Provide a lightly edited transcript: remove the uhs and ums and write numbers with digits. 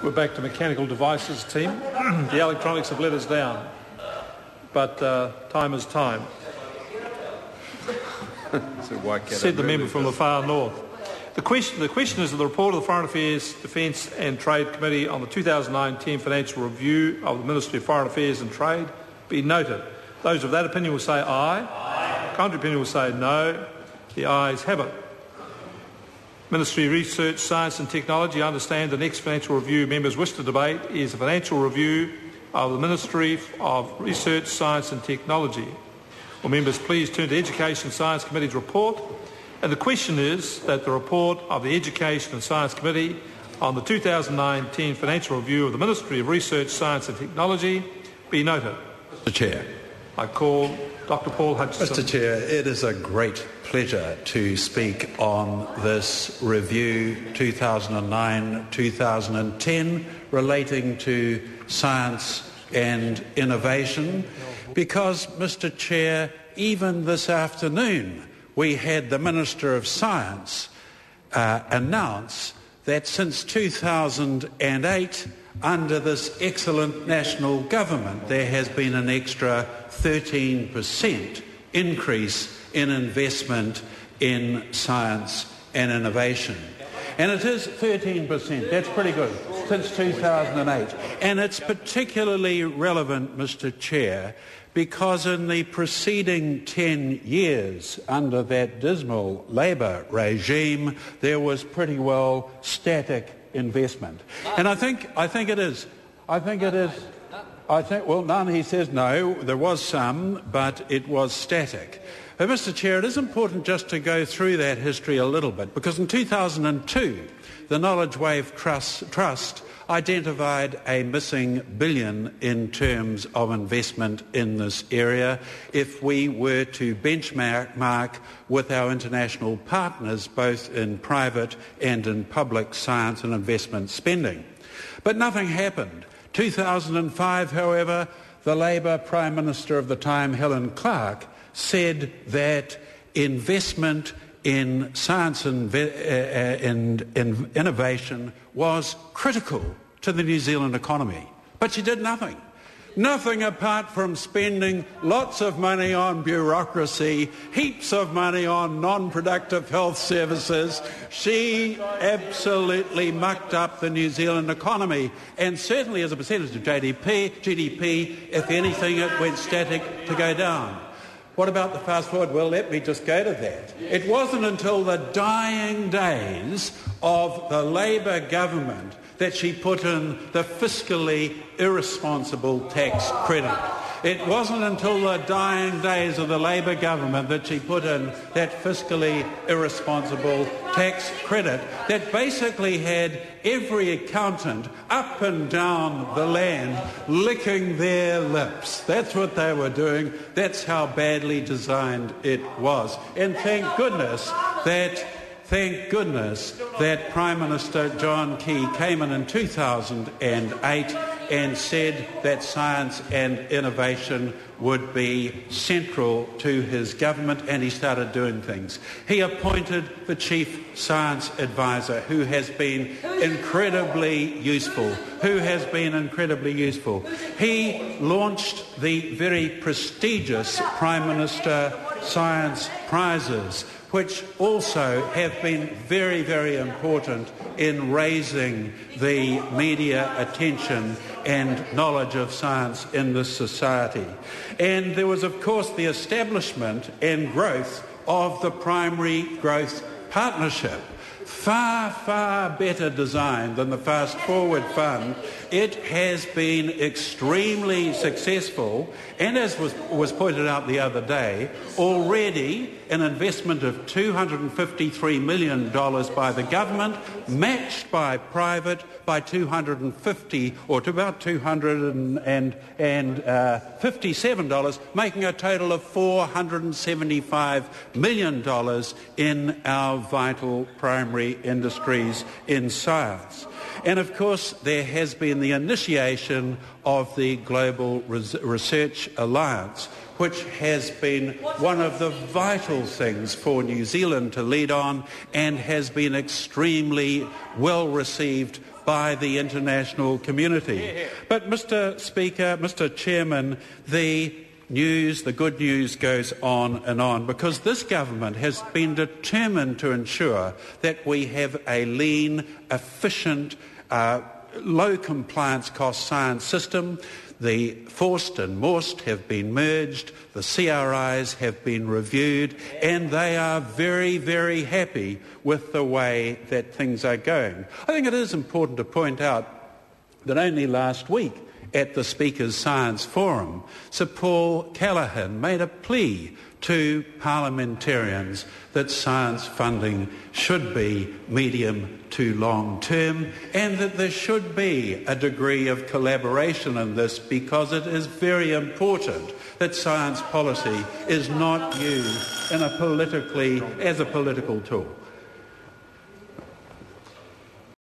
We're back to mechanical devices, team. The electronics have let us down, but time is time. Said the member from the far north. The question is the report of the Foreign Affairs, Defence and Trade Committee on the 2019 financial review of the Ministry of Foreign Affairs and Trade be noted. Those of that opinion will say aye. Aye. Contrary opinion will say no. The ayes have it. Ministry of Research, Science and Technology. I understand the next financial review members wish to debate is a financial review of the Ministry of Research, Science and Technology. Will members please turn to Education and Science Committee's report? And the question is that the report of the Education and Science Committee on the 2019 financial review of the Ministry of Research, Science and Technology be noted. Mr. Chair. I call Dr. Paul Hutchinson. Mr. Chair, it is a great pleasure to speak on this review 2009-2010 relating to science and innovation because, Mr. Chair, even this afternoon we had the Minister of Science announce that since 2008, under this excellent national government, there has been an extra 13% increase in investment in science and innovation. And it is 13%, that's pretty good, since 2008. And it's particularly relevant, Mr. Chair, because in the preceding 10 years under that dismal Labor regime, there was pretty well static investment. And I think it is. Well, none, he says no, there was some, but it was static. But, Mr. Chair, it is important just to go through that history a little bit, because in 2002, the Knowledge Wave Trust identified a missing billion in terms of investment in this area if we were to benchmark with our international partners both in private and in public science and investment spending. But nothing happened. 2005, however, the Labor Prime Minister of the time, Helen Clark, said that investment in science and innovation was critical to the New Zealand economy. But she did nothing. Nothing apart from spending lots of money on bureaucracy, heaps of money on non-productive health services. She absolutely mucked up the New Zealand economy. And certainly as a percentage of GDP, if anything, it went static to go down. What about the fast forward? Well, let me just go to that. It wasn't until the dying days of the Labor government that she put in the fiscally irresponsible tax credit. It wasn't until the dying days of the Labor government that she put in that fiscally irresponsible tax credit that basically had every accountant up and down the land licking their lips. That's what they were doing. That's how badly designed it was. And thank goodness that Prime Minister John Key came in 2008 and said that science and innovation would be central to his government, and he started doing things. He appointed the Chief Science Advisor, who has been incredibly useful. He launched the very prestigious Prime Minister Science Prizes, which also have been very, very important in raising the media attention and knowledge of science in this society. And there was, of course, the establishment and growth of the Primary Growth Partnership. Far, far better designed than the Fast Forward Fund. It has been extremely successful, and as was pointed out the other day, already an investment of $253 million by the government, matched by private by $250 or to about $257, making a total of $475 million in our vital primary industries in science. And of course, there has been the initiation of the Global Research Alliance, which has been one of the vital things for New Zealand to lead on and has been extremely well received by the international community. But Mr. Speaker, Mr. Chairman, the good news goes on, because this government has been determined to ensure that we have a lean, efficient, low compliance cost science system. The Forced and Morst have been merged, the CRIs have been reviewed, and they are very, very happy with the way that things are going. I think it is important to point out that only last week at the Speaker's Science Forum, Sir Paul Callaghan made a plea to parliamentarians that science funding should be medium to long term and that there should be a degree of collaboration in this, because it is very important that science policy is not used as a political tool.